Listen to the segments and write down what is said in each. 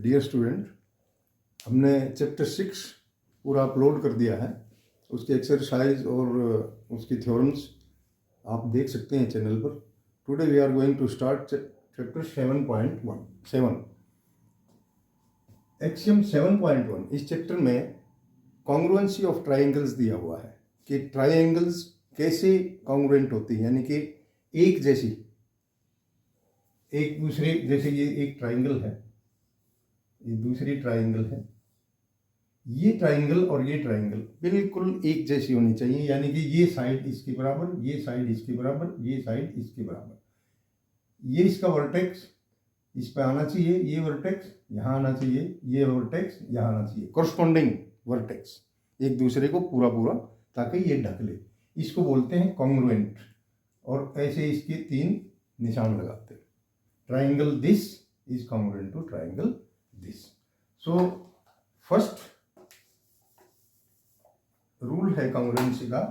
Dear student, हमने chapter 6 पूरा upload कर दिया है। उसकी एक्सरसाइज और उसकी थ्योरम्स आप देख सकते हैं चैनल पर। Today we are going to start chapter 7.1 axiom 7.1। इस चैप्टर में कॉन्ग्रुएंसी ऑफ ट्राइंगल्स दिया हुआ है कि ट्राइंगल्स कैसे कॉन्ग्रुएंट होती हैं, यानी कि एक जैसी, एक दूसरे जैसे। ये एक ट्राइंगल है, ये दूसरी ट्राइंगल है, ये ट्राइंगल और ये ट्राइंगल बिल्कुल एक जैसी होनी चाहिए, यानी कि ये साइड इसके बराबर, ये साइड इसके बराबर, ये साइड इसके बराबर। ये इसका वर्टेक्स इस पे आना चाहिए, ये वर्टेक्स यहाँ आना चाहिए, ये वर्टेक्स यहाँ आना चाहिए, कॉरस्पॉन्डिंग वर्टेक्स एक दूसरे को पूरा पूरा, ताकि ये ढक ले। इसको बोलते हैं कॉन्ग्रुएंट। और ऐसे इसके 3 निशान लगाते हैं। Triangle this is congruent to triangle this. So first rule है कॉन्ग्रुएंसी का,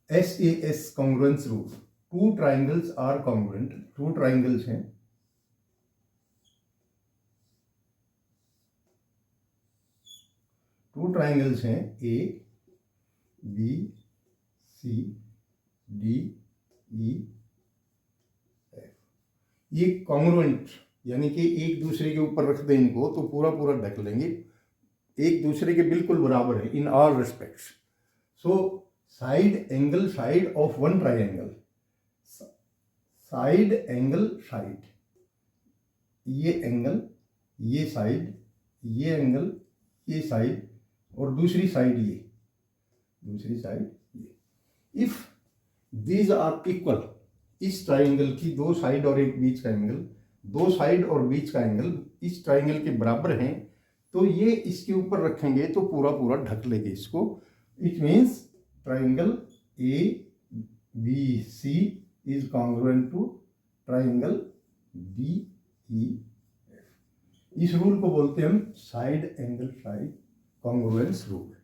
SAS congruence rule. 2 triangles are congruent. 2 triangles हैं, A, B, C, D, E, F। ये कॉन्ग्रुएंट यानी कि एक दूसरे के ऊपर रख दें इनको तो पूरा पूरा ढक लेंगे, एक दूसरे के बिल्कुल बराबर है in all respects. So side angle side of one triangle, side angle side, ये एंगल, ये साइड, ये एंगल, ये साइड, और दूसरी साइड ये, दूसरी साइड ये। इफ दीज आर इक्वल, इस ट्राइंगल की 2 साइड और एक बीच का एंगल, 2 साइड और बीच का एंगल इस ट्राइंगल के बराबर हैं, तो ये इसके ऊपर रखेंगे तो पूरा पूरा ढक लेंगे इसको। It means triangle ABC is congruent to triangle DEF। इस रूल को बोलते हैं हम side angle side congruence rule.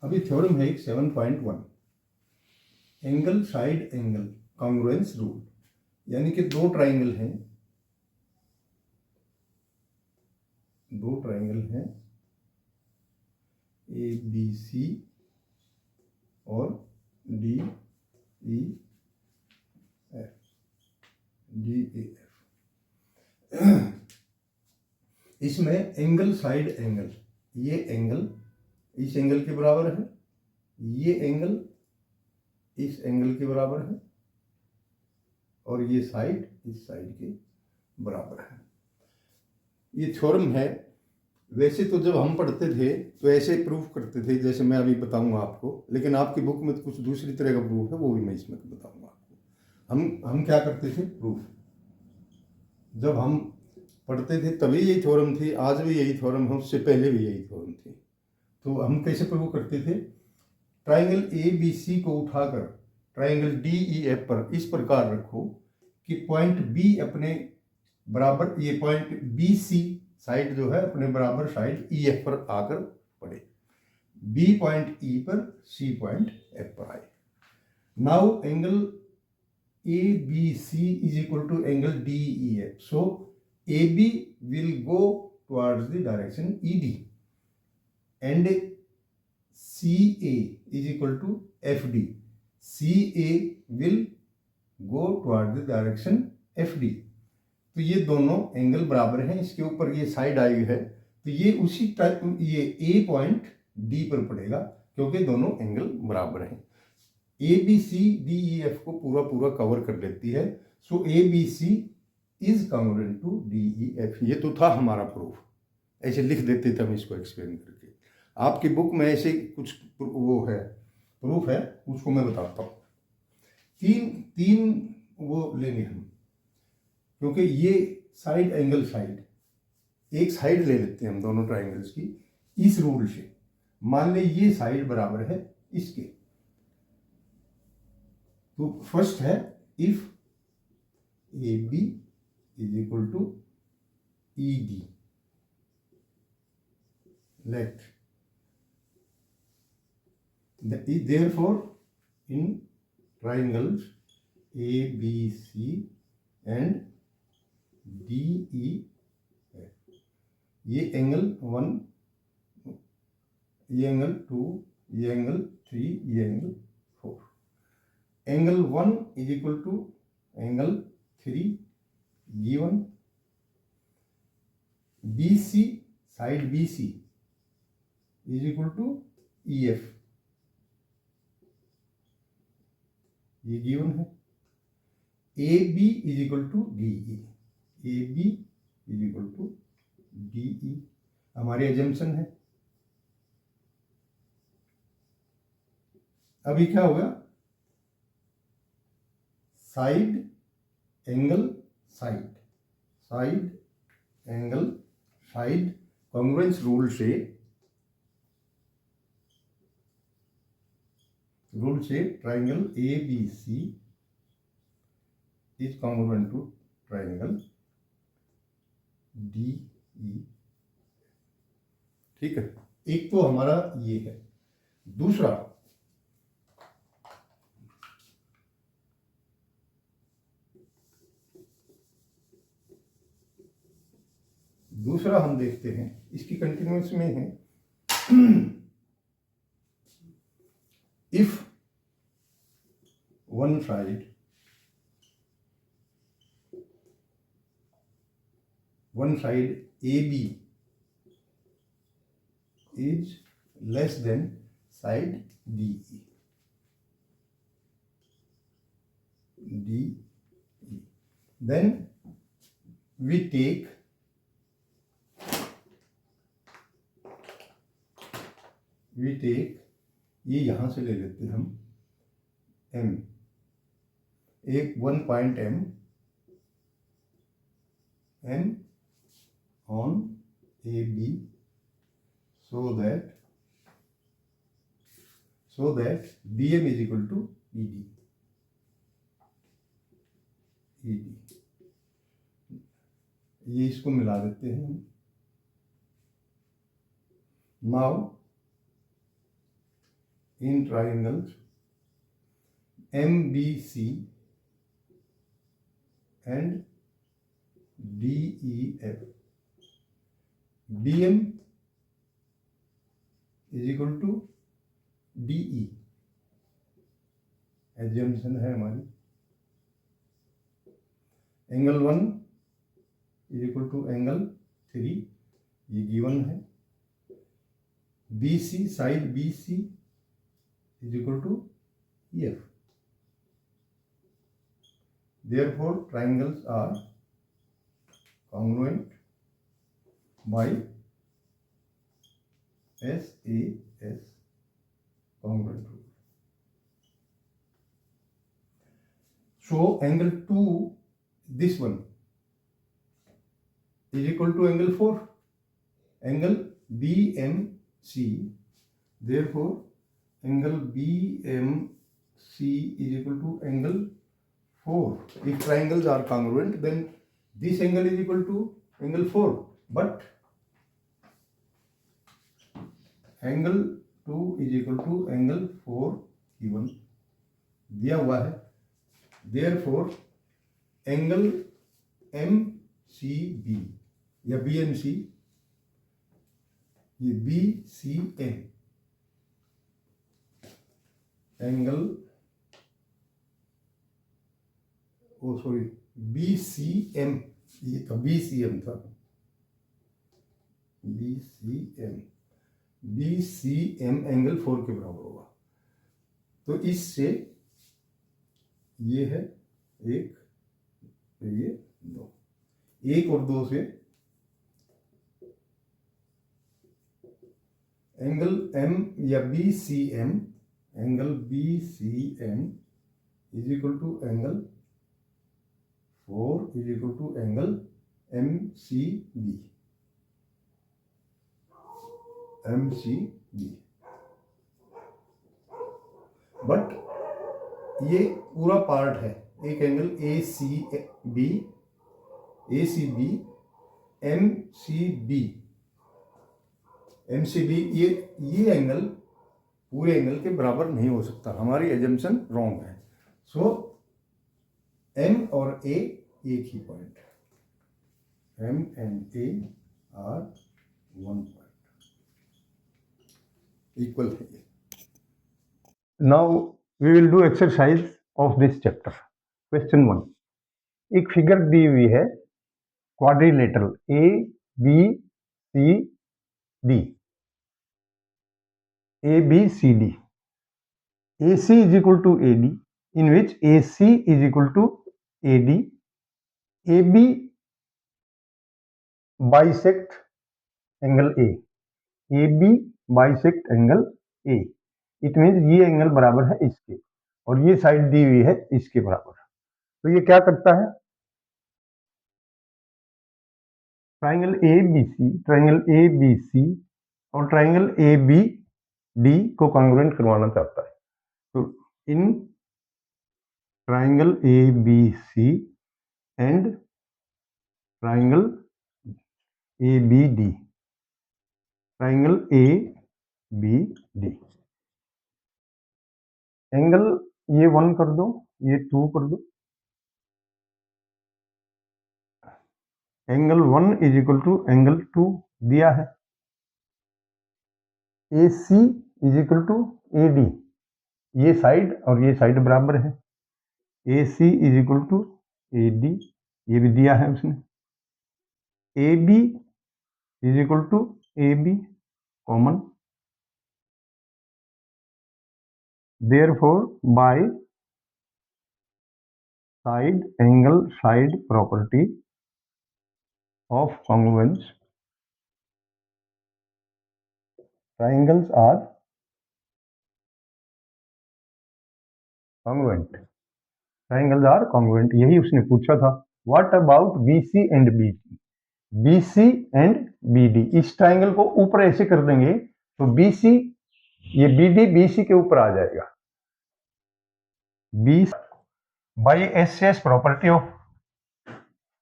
अभी थ्योरम है 7.1, angle side angle congruence rule. यानी कि 2 ट्राइंगल हैं, 2 ट्राइंगल हैं ABC और DEF। इसमें एंगल साइड एंगल, ये एंगल इस एंगल के बराबर है, ये एंगल इस एंगल के बराबर है, और ये साइड इस साइड के बराबर है। ये थ्योरम है। वैसे तो जब हम पढ़ते थे तो ऐसे प्रूफ करते थे जैसे मैं अभी बताऊंगा आपको, लेकिन आपकी बुक में तो कुछ दूसरी तरह का प्रूफ है, वो भी मैं इसमें बताऊंगा आपको। हम क्या करते थे प्रूफ, जब हम पढ़ते थे तभी यही थ्योरम थी, आज भी यही थ्योरम है, उससे पहले भी यही थ्योरम थी। तो हम कैसे प्रूव करते थे, ट्राइंगल ABC को उठाकर ट्राइंगल DEF पर इस प्रकार रखो कि पॉइंट B अपने बराबर, ये पॉइंट BC साइड जो है अपने बराबर साइड EF पर आकर पड़े, B पॉइंट E पर, C पॉइंट F पर आए। Now angle ABC is equal to angle DEF। सो AB will go towards the direction ED and CA is equal to FD. CA will go toward the direction FD। तो ये दोनों angle बराबर हैं, इसके ऊपर ये साइड आई है, तो ये उसी टाइप, ये A पॉइंट D पर पड़ेगा क्योंकि दोनों एंगल बराबर हैं। ABC DEF को पूरा पूरा कवर कर लेती है। So ABC is congruent to DEF। ये तो था हमारा प्रूफ, ऐसे लिख देते थे हम इसको एक्सप्लेन करके। आपकी बुक में ऐसे कुछ वो है, प्रूफ है, उसको मैं बताता हूँ। तीन वो लेंगे हम, क्योंकि ये साइड एंगल साइड, एक साइड ले लेते हैं हम दोनों ट्राइंगल्स की इस रूल से। मान ले ये साइड बराबर है इसके, तो फर्स्ट है if AB is equal to ED, let therefore in triangles ABC and D E है। ये एंगल 1, ये एंगल 2, ये एंगल 3, ये angle 4। Angle 1 is equal to angle 3 G1। BC, side BC is equal to EF, ये given है। AB is equal to DE, AB is equal to DE हमारी assumption है। अभी क्या होगा, side angle side, side angle side, congruence rule से triangle ABC is congruent to triangle DE। ठीक है, एक तो हमारा ये है। दूसरा, हम देखते हैं, इसकी कंटिन्यूस में है। If one side AB is less than side DE, then we take ये यहां से ले लेते हैं हम M, एक 1 point M on AB so that BM is equal to ED, ये इसको मिला देते हैं हम। Now in triangles MBC and DEF, BM is equal to DE, assumption है हमारी। Angle 1 is equal to angle 3, ये गिवन है। BC, side BC is equal to EF, therefore triangles are congruent by SAS congruent rule. So angle 2, this one is equal to angle 4, angle BMC, therefore angle BMC is equal to angle 4. If triangles are congruent, then this angle is equal to angle 4, but angle 2 is equal to angle 4 given दिया हुआ है। Therefore angle MCB या BMC, ये BCM angle BCM, ये था BCM था, BCM angle 4 के बराबर होगा। तो इससे ये है 1, ये 2, 1 और 2 से एंगल M या BCM, angle BCM is equal to angle 4 is equal to angle MCB, but ये पूरा पार्ट है, एक एंगल ACB, MCB, ये एंगल पूरे एंगल के बराबर नहीं हो सकता, हमारी एजम्पशन रॉन्ग है। सो M और A एक ही पॉइंट है। M and A are 1 point, equal है ये. Now we will do exercise of this chapter. Question 1. एक फिगर दी हुई है quadrilateral A B C D. A B C D. AC is equal to AD, in which AC is equal to AD. AB bisect angle A. AB bisect angle A. It mean ये angle बराबर है इसके और ये side दी हुई है इसके बराबर. तो ये क्या करता है, ट्राइंगल ए बी सी और ट्राइंगल ए बी डी को कॉन्ग्रुएंट करवाना चाहता है. तो in triangle A B C and triangle A B D, triangle A B D, angle ये 1 कर दो, ये 2 कर दो. Angle 1 is equal to angle 2 दिया है. A C is equal to A D, ये साइड और ये साइड बराबर है. A C is equal to A D, ये भी दिया है उसने. A B is equal to A B common. Therefore by side property of congruence triangles are congruent. Triangles are congruent, यही उसने पूछा था. What about BC and BD? BC and BD, इस ट्राइंगल को ऊपर ऐसे कर देंगे तो BC, ये BD BC के ऊपर आ जाएगा. B by SS property of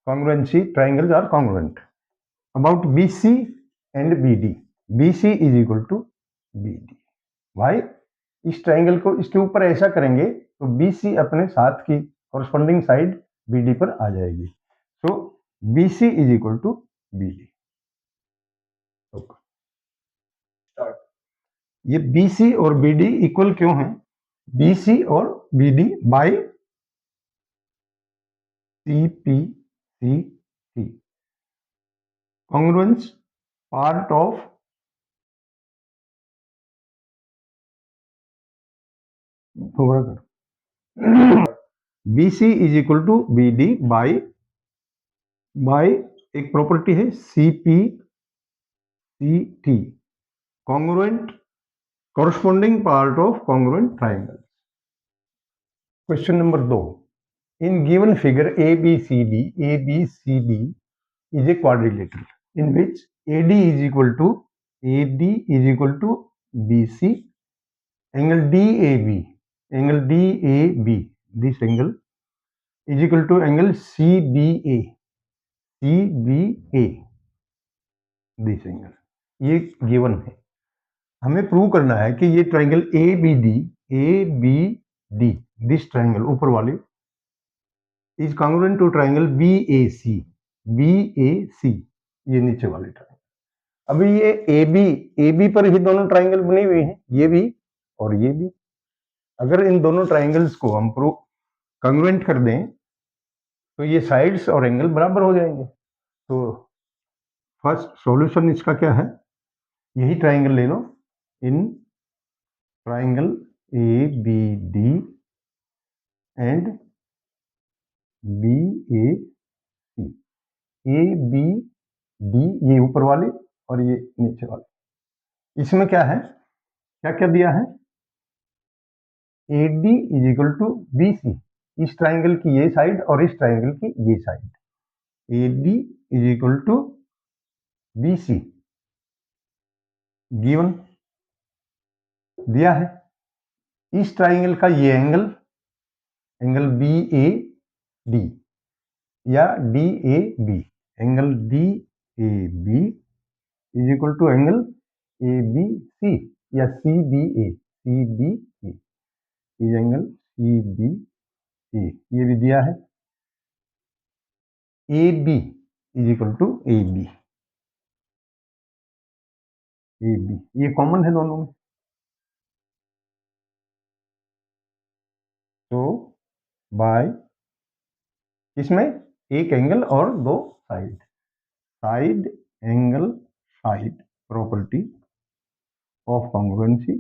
congruency, triangles are congruent. About BC and BD, BC is equal to BD. Why? इस ट्राइंगल को इसके ऊपर ऐसा करेंगे तो BC अपने साथ की कॉरस्पॉन्डिंग साइड BD पर आ जाएगी. So BC is equal to BD. ये BC और BD इक्वल क्यों है? BC और BD by CPCT, congruence part of BC is equal to BD by एक प्रॉपर्टी है CPCT, congruent corresponding part of congruent triangle. Question number 2. In given figure ABCD is a quadrilateral in which AD is equal to BC, angle DAB, this angle is equal to angle CBA, this angle. ये given है. हमें prove करना है कि ये triangle A B D, this triangle ऊपर वाले is congruent to triangle B A C, ये नीचे वाले ट्राइंगल. अभी ये ए बी पर ही दोनों ट्राइंगल बने हुए हैं, ये भी और ये भी. अगर इन दोनों ट्राइंगल्स को हम प्रूव कॉन्ग्रुएंट कर दें तो ये साइड्स और एंगल बराबर हो जाएंगे. तो फर्स्ट सॉल्यूशन इसका क्या है, यही ट्राइंगल ले लो. In triangle A B D and B A C, A B D ये ऊपर वाले और ये नीचे वाले. इसमें क्या है, क्या क्या दिया है? A D is equal to B C, इस ट्राइंगल की ये साइड और इस ट्राइंगल की ये side. A D is equal to B C given दिया है. इस ट्राइंगल का ये एंगल बी ए डी या D A B, angle D A B is equal to angle A B C या सी बी ए, ये एंगल सी बी ए, ये भी दिया है. A B is equal to A B. A B ये common है दोनों में, तो बाय इसमें एक एंगल और दो side, side angle side property of congruency,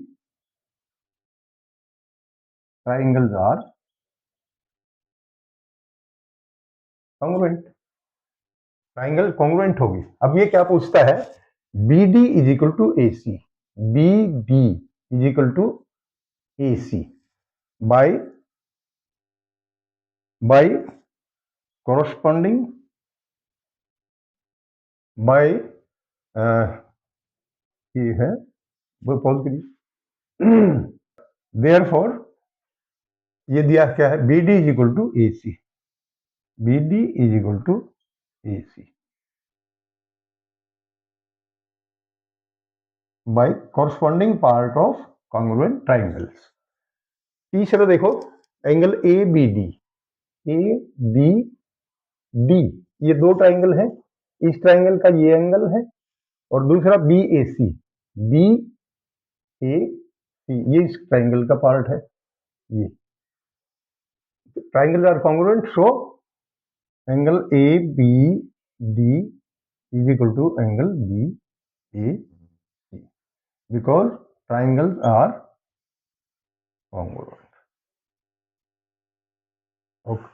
triangles are congruent, triangle congruent होगी। अब ये क्या पूछता है, B D is equal to A C, B D is equal to A C by by corresponding by ये है वो पॉज करिए, देयर फॉर ये दिया क्या है, B D is equal to A C, B D is equal to A C by corresponding part of congruent triangles. तीसरा देखो, angle A B D, A B D ये दो ट्राइंगल है, इस ट्राइंगल का ये एंगल है और दूसरा B A C, B A C ये इस ट्राइंगल का पार्ट है। ये triangle are congruent, so angle A B D is equal to angle B A C because triangles are congruent. Okay,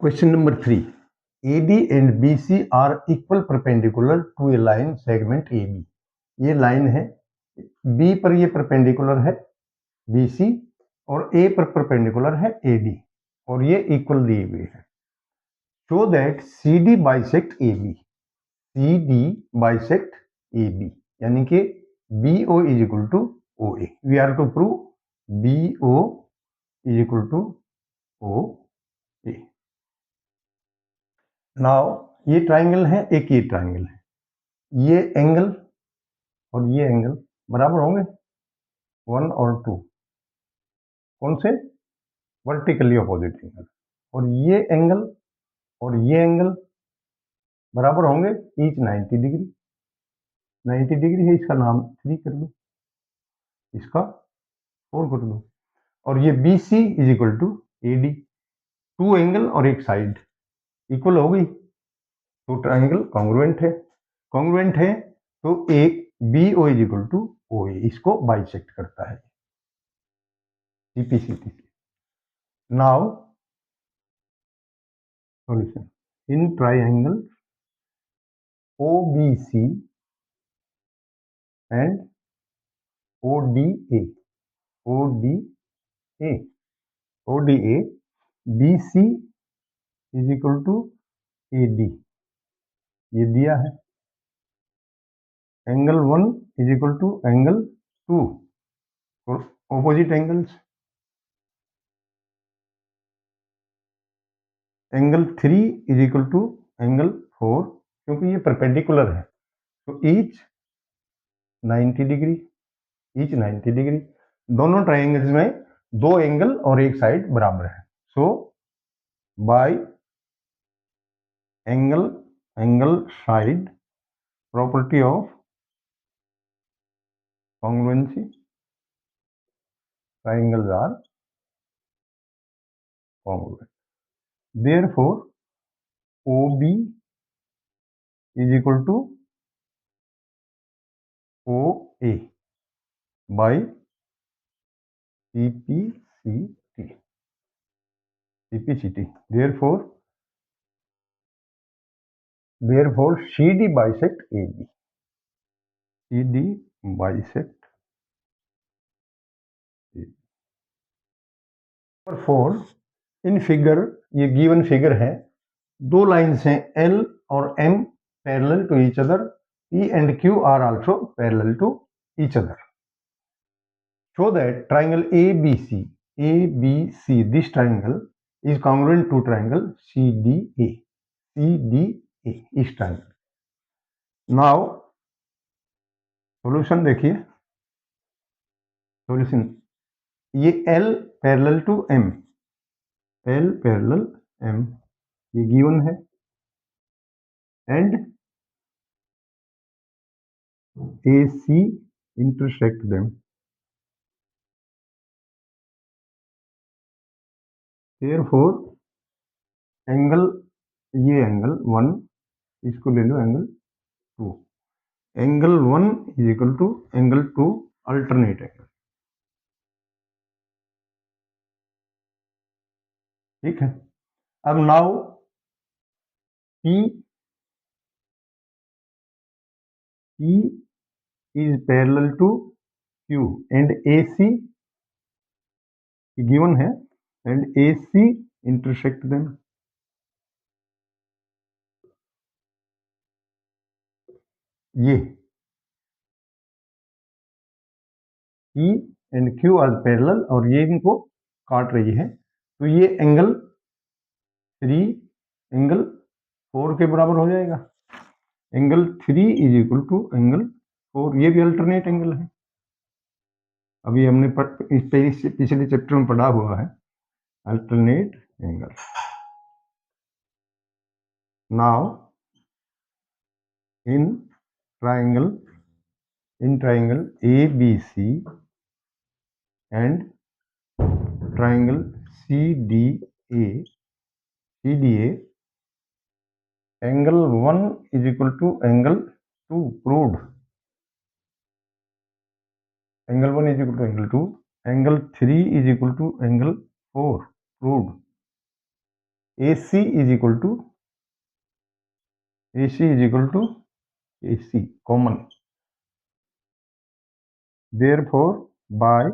question number 3, AD and BC are equal perpendicular to a line segment AB। ये line है, B पर ये perpendicular है BC और A पर perpendicular है AD और ये इक्वल दिए हुए हैं। Show that CD bisect AB, CD bisect AB यानी कि BO is equal to OA। We are to prove BO is equal to OA। Now ये ट्राइंगल है, एक ये ट्राइंगल है, ये एंगल और ये एंगल बराबर होंगे 1 और 2, कौन से, वर्टिकली अपोजिट एंगल, और ये एंगल और ये एंगल बराबर होंगे ईच 90 डिग्री, 90 डिग्री है, इसका नाम 3 कर दो, इसका 4 कर दो, और ये B C is equal to A D, 2 angle और एक साइड इक्वल हो गई, तो ट्राइंगल कॉन्ग्रुएंट है तो एक B O is equal to O A, इसको बाइसेक्ट करता है सीपीसीटी से। Now solution, in triangle O B C and O D A, O D A, O D A, B C is equal to A D, ये दिया है, angle 1 is equal to angle 2, opposite angles, angle 3 is equal to angle 4 क्योंकि ये perpendicular है, तो each 90 degree, each 90 degree, दोनों triangles में 2 angle और एक साइड बराबर है, so by angle side property of congruency, triangles are congruent, therefore OB is equal to OA by CPCT. Therefore CD bisect AB. CD bisect AB. Number 4, in figure, ये given figure है, दो lines हैं L और M parallel to each other, P and Q are also parallel to each other. Show that triangle ABC, this triangle is congruent to triangle CDA, इस triangle. Now solution देखिए, solution ये L parallel to M, L parallel M ये given है, and AC intersect them. Therefore angle, ये angle 1, इसको ले लो angle 2, angle 1 is equal to angle 2 alternate angle. ठीक है, अब now P is parallel to Q and AC given है and AC intersect them। ये P and Q are parallel और ये इनको काट रही है, तो ये एंगल 3 एंगल 4 के बराबर हो जाएगा। Angle 3 is equal to angle 4, ये भी अल्टरनेट एंगल है। अभी हमने पिछले चैप्टर में पढ़ा हुआ है alternate angle. Now in triangle ABC and triangle CDA angle 1 is equal to angle 2 proved। angle 1 is equal to angle 2, angle 3 is equal to angle 4 proved। AC is equal to AC common। Therefore by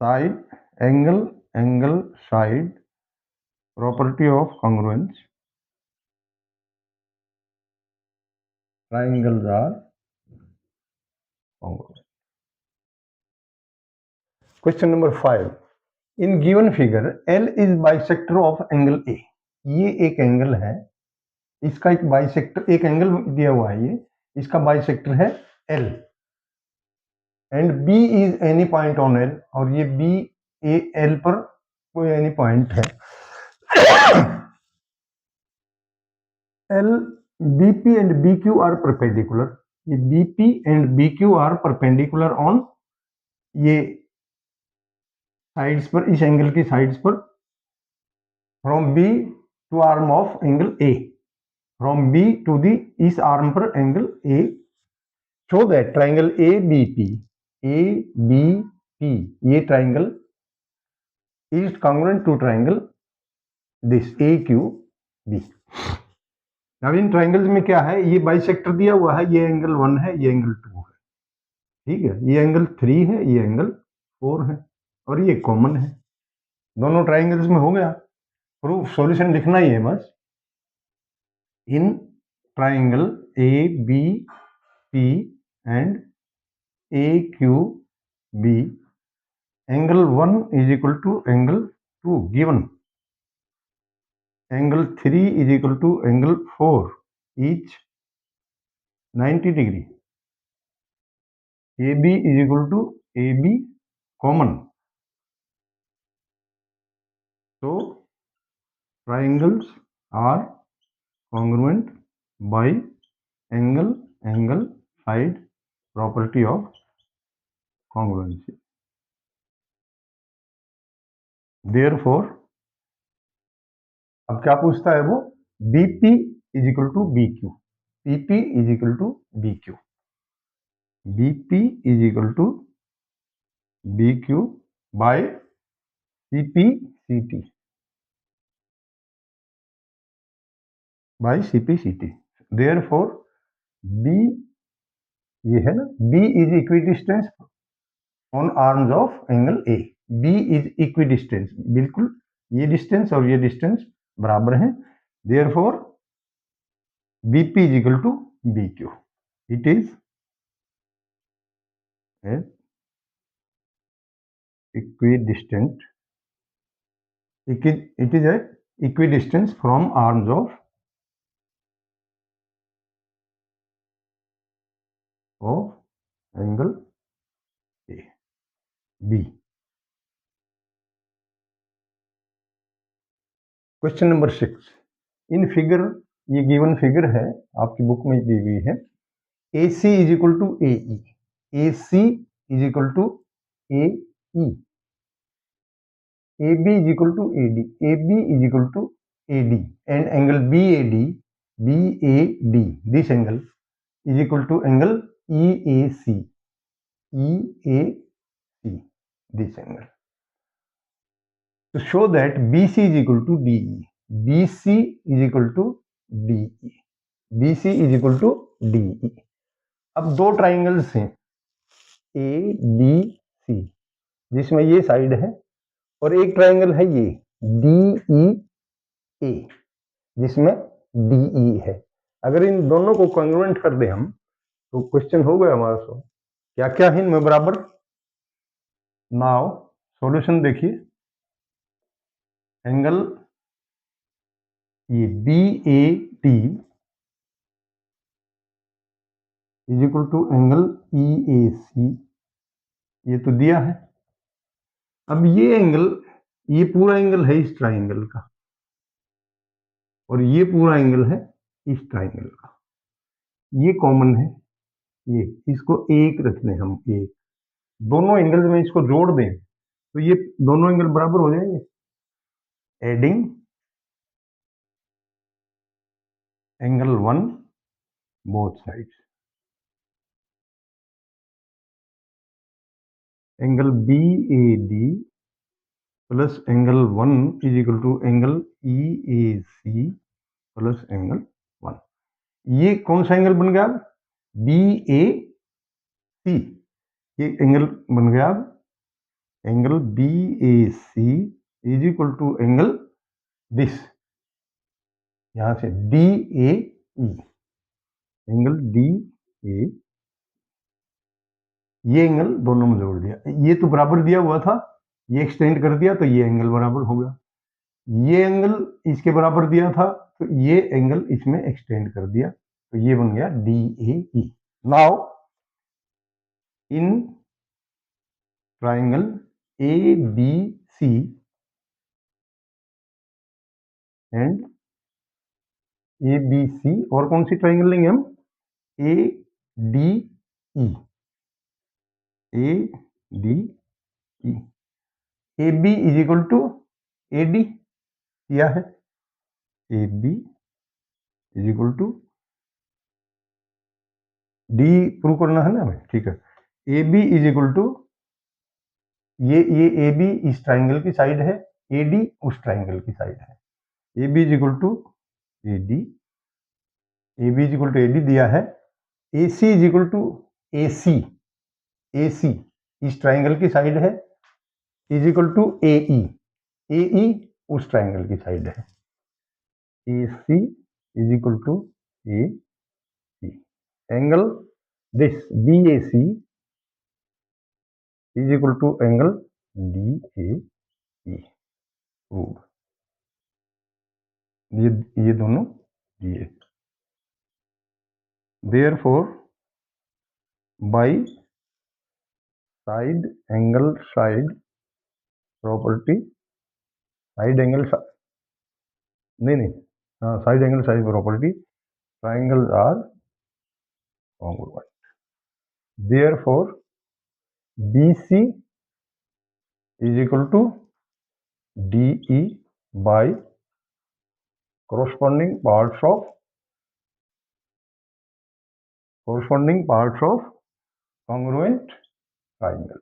side angle side property of congruence triangles are congruent। Question number 5, in given figure L is bisector of angle A। ये एक angle है, इसका एक bisector, एक angle दिया हुआ है, ये इसका बाइसेक्टर है L and B is any point on L, और ये B L पर कोई एनी पॉइंट है। L BP and BQ are perpendicular। ये BP and BQ are perpendicular on ये साइड्स पर, इस एंगल की साइड्स पर, from B to arm of angle A, from B to the इस आर्म पर angle A, show that triangle ABP ये triangle is congruent to triangle this AQB। अब इन triangles में क्या है, ये बाइसेक्टर दिया हुआ है, ये एंगल 1 है, ये एंगल 2 है। ठीक है, ये एंगल 3 है, ये एंगल 4 है, और ये कॉमन है, दोनों ट्राइंगल्स में हो गया। प्रूफ सॉल्यूशन लिखना ही है बस। In triangle ABP and AQB angle 1 is equal to angle 2 given, angle 3 is equal to angle 4 each 90 degree, AB is equal to AB common, so triangles are congruent by angle side property of congruency। Therefore अब क्या पूछता है वो, BP is equal to BQ, PP is equal to BQ, BP is equal to BQ by CP CT। Therefore B, ये है ना, B is equidistant on arms of angle A। B is equidistance, बिल्कुल ये distance और ये distance बराबर हैं। Therefore BP is equal to BQ। It is a equidistant, it is a equidistance from arms of angle A B। Question number 6, in figure ये given figure है, आपकी book में दी हुई है। A C is equal to A E, A C is equal to A E, A B is equal to A D, A B is equal to A D, and angle B A D, B A D, this angle is equal to angle E A C, E A C, this angle. To show that BC is equal to DE, BC is equal to DE, BC is equal to DE. अब दो triangles हैं ए B सी, जिसमें ये side है, और एक triangle है ये डी ई ए, जिसमें डी ई है. अगर इन दोनों को कॉन्ग्रुएंट कर दें हम, तो क्वेश्चन हो गया हमारा सो. क्या क्या है इनमें बराबर. नाउ सॉल्यूशन देखिए. एंगल ये B A T is equal to angle E A C, ये तो दिया है. अब ये एंगल, ये पूरा एंगल है इस ट्राइंगल का, और ये पूरा एंगल है इस ट्राइंगल का. ये कॉमन है, ये इसको एक रख दें हम, एक. दोनों एंगल में इसको जोड़ दें तो ये दोनों एंगल बराबर हो जाएंगे. Adding angle 1 both sides, angle B A D plus angle 1 is equal to angle E A C plus angle 1. ये कौन सा एंगल बन गया. बी ए सी, ये एंगल बन गया. Angle B A C is equal to angle this, यहां से D A E, angle D A, ये एंगल दोनों में जोड़ दिया. ये तो बराबर दिया हुआ था, ये एक्सटेंड कर दिया तो ये एंगल बराबर हो गया. ये एंगल इसके बराबर दिया था तो ये एंगल इसमें एक्सटेंड कर दिया, तो ये बन गया D A E. Now in triangle A B C and A B C, और कौन सी ट्राइंगल लेंगे हम. A D E, A D E, A B is equal to A D किया है. A B is equal to D prove करना है ना हमें, ठीक है. A B is equal to ये ए बी इस ट्राइंगल की साइड है, ए डी उस ट्राइंगल की साइड है. A B is equal to A D, A B is equal to A D दिया है. A C is equal to A C, A C इस triangle की साइड है, is equal to A E, A E उस triangle की side है. A C is equal to A C, angle this B A C is equal to angle D A E. ये दोनों दिए. Therefore by side angle side property, side angle नहीं, हाँ, side angle side property, triangles are congruent. Therefore BC is equal to DE by corresponding parts of congruent triangle.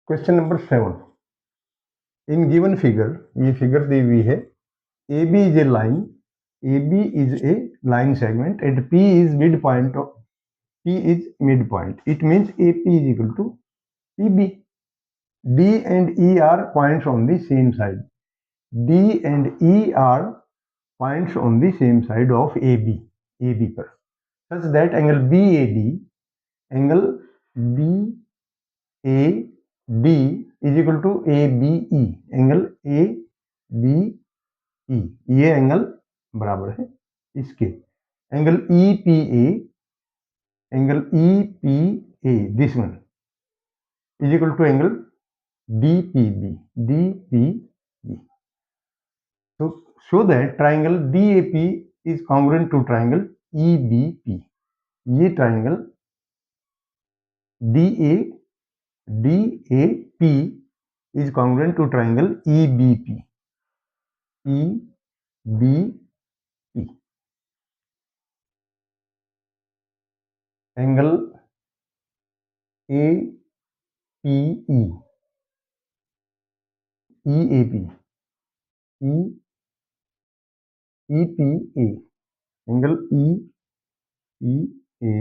Question number 7. In given figure, ये figure दी हुई है. AB is a line, AB is a line segment and P is midpoint of P is midpoint. It means AP is equal to PB. D and E are points on the same side. D and E are points on the same side of AB पर, such that angle BAD, angle BAD is equal to ABE, angle ABE, ये angle बराबर है इसके. Angle EPA, this one is equal to angle DPB, DPB. So show that triangle DAP is congruent to triangle EBP. ये triangle DAP is congruent to triangle EBP. EBP. Angle APE, EAP, EPA. Angle EPA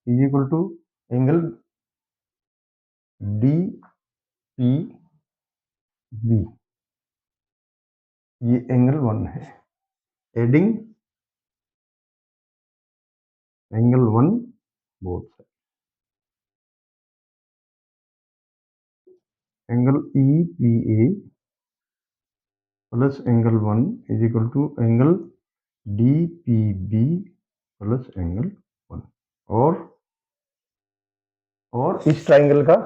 is equal to angle DPB. ये angle 1 है. Adding angle 1 both side. Angle EPA plus angle 1 is equal to angle DPB plus angle 1. और इस triangle का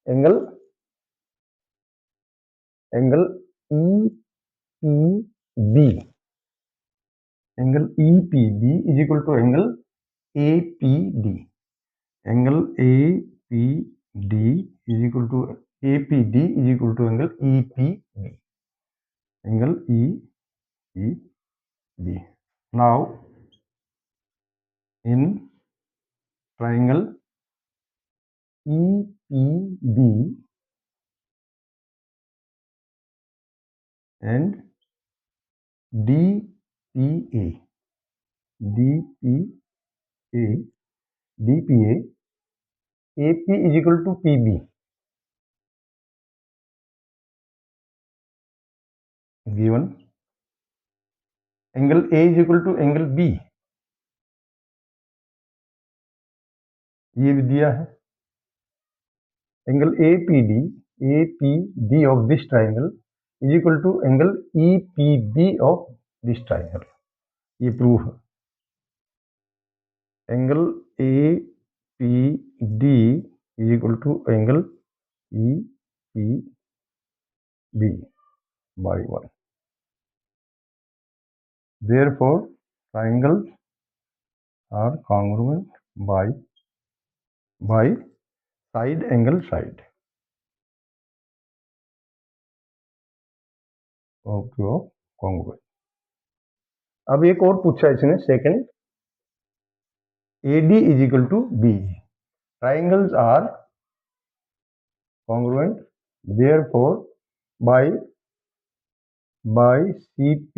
angle EPB, angle EPB is equal to angle APD. Angle APD is equal to APD is equal to angle EPB. Angle EPB. Now in triangle EPB and DPA, AP is equal to PB. Given angle A is equal to angle B. ये भी दिया है. Angle APD of this triangle is equal to angle EPB of this triangle. ये proof है. Angle APD is equal to angle EPB by 1. Therefore, triangles are congruent by side angle side. Okay, congruent. अब एक और पूछा इसने second. AD is equal to BG. Triangles are congruent. Therefore, by CP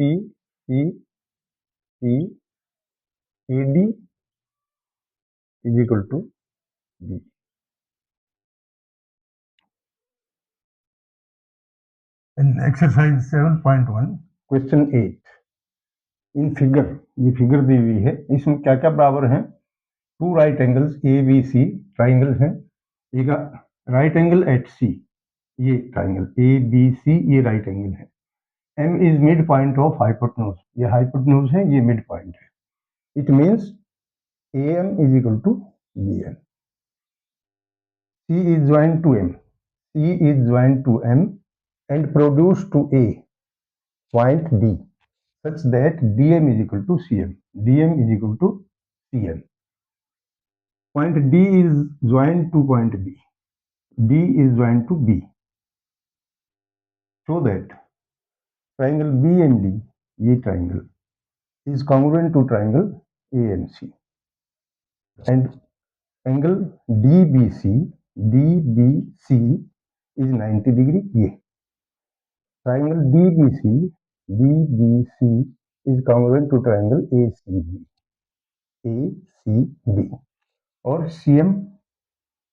AD is equal to B. In exercise 7.1, question 8. In figure, ये figure दी हुई है, इसमें क्या क्या बराबर हैं? Two right angles ABC triangles हैं. एक राइट एंगल एट C, ये ट्राइंगल ABC, ये राइट एंगल है. M is mid point of hypotenuse, ये हाइपोटेन्यूज है, ये मिड पॉइंट है. It means AM is equal to BN. C is joined to M and produced to A point D such that DM is equal to CM. DM is equal to CM. Point D is joined to point B. D is joined to B. So that triangle BND, ये triangle, is congruent to triangle ANC. And angle DBC is 90 degree. ये triangle DBC is congruent to triangle ACB. और CM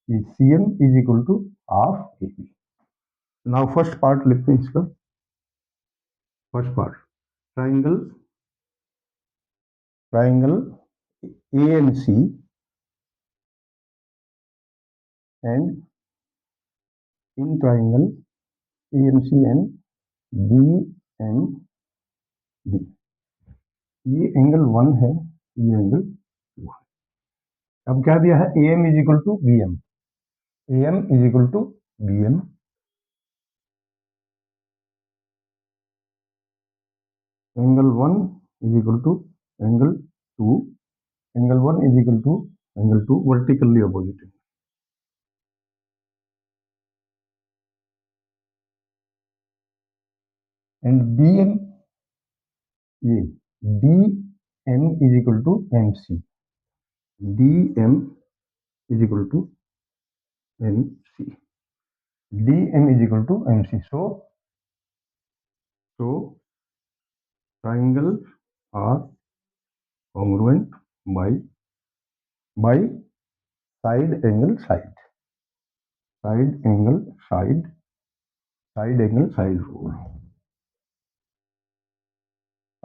is equal to half AB. Now first part लिखते हैं इसका. First part, triangle ANC and in triangle ANC and BND. ये angle 1 है, ये angle 2 है. अब क्या दिया है? AM is equal to BM. AM is equal to BM. angle 1 is equal to angle 2. Angle 1 is equal to angle 2, vertically opposite. And DM, ये DM is equal to MC. DM is equal to MC. DM is equal to MC. So triangles are congruent by side angle side. Side angle side. Side angle side rule.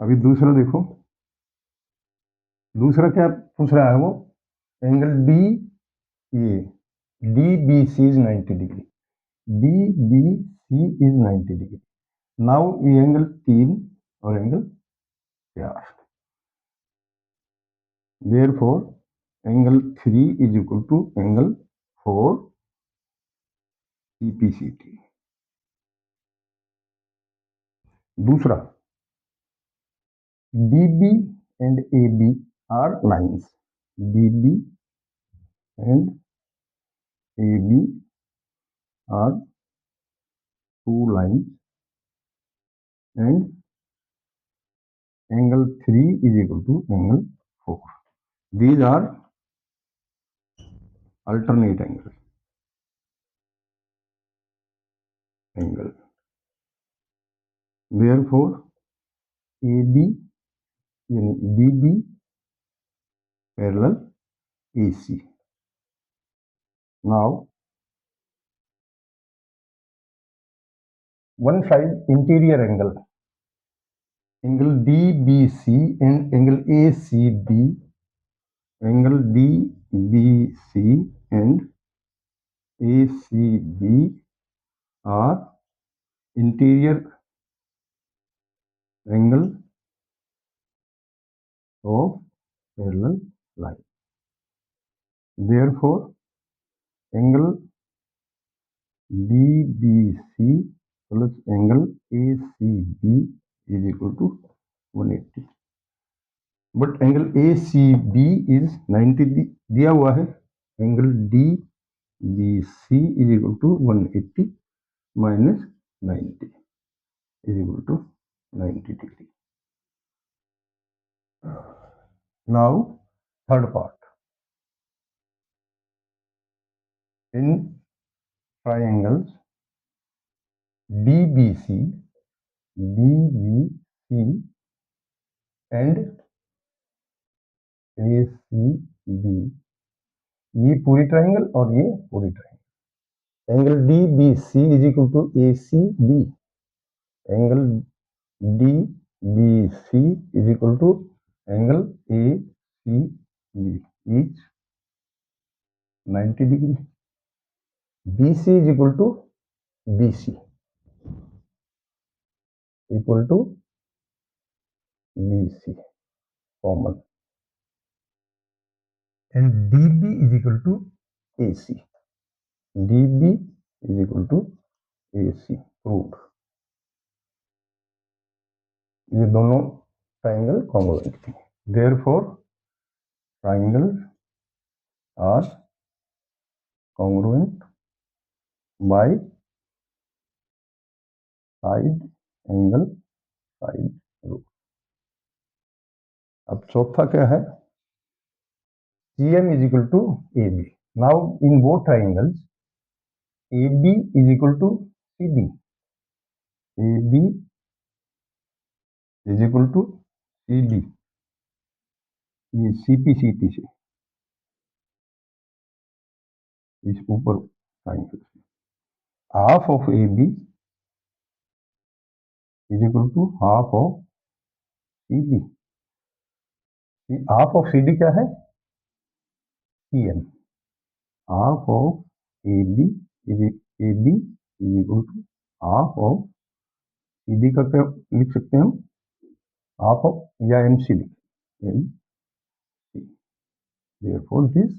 अभी दूसरा देखो, दूसरा क्या पूछ रहा है वो, एंगल डी, ये D B C is 90 degree, D B C is 90 degree. Now ये एंगल 3 और angle 4. Therefore angle 3 is equal to angle 4 CPCT. दूसरा, DB and AB are lines. DB and AB are two lines, and angle 3 is equal to angle 4. These are alternate angles. Therefore AB यानी DB parallel AC. Now one side interior angle DBC and angle ACB, angle DBC and ACB are interior angle of parallel line. Therefore angle DBC plus angle ACB is equal to 180. But angle ACB is 90 दिया हुआ है. Angle DBC is equal to 180 minus 90 is equal to 90 degree. Now third part. In triangles DBC and ACB, ये पूरी triangle और ये पूरी triangle. Angle DBC is equal to ACB. Angle DBC is equal to angle ACB, each 90 degree. BC is equal to BC, equal to BC common, and DB is equal to AC. DB is equal to AC, proved. ये दोनों triangle congruent थी. Therefore triangles are congruent by side angle side rule. अब चौथा क्या है, CM is equal to AB. Now in both triangles AB is equal to CD. AB is equal to CD. ये CPCT से इस ऊपर triangle से half of AB is equal to half of CD. half of CD क्या है, CM. half of AB is equal to half of CD का क्या लिख सकते हैं हम, half of या MC लिख. Therefore this